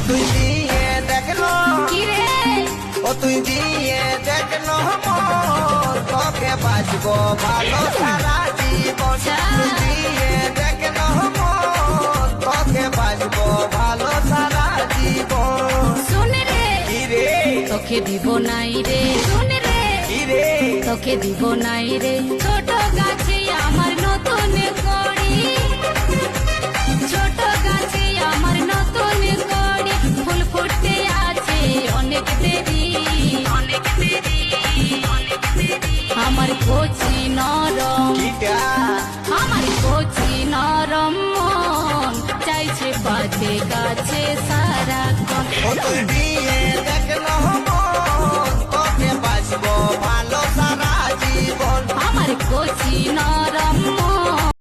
তুই দিয়ে দেখলো কি রে ও তুই দিয়ে দেখলো তোকে বাঁচবো ভালো সারা জীবন তুই দিয়ে দেখলো তোকে বাঁচবো ভালো সারা জীবন শুন রে কি রে তোকে দিব নাই রে শুন রে কি রে তোকে দিব নাই রে ছোট গাছে আমার নতুন কড়ি ছোট গাছে আমার নতুন কড়ি ফুল ফুটতে আছে অনেক দেরি অনেক দেরি অনেক দেরি আমার কচি নরম কিটা আমার কচি নরম মন চাইছে বাজে গাছে সারাক্ষণ ও তুই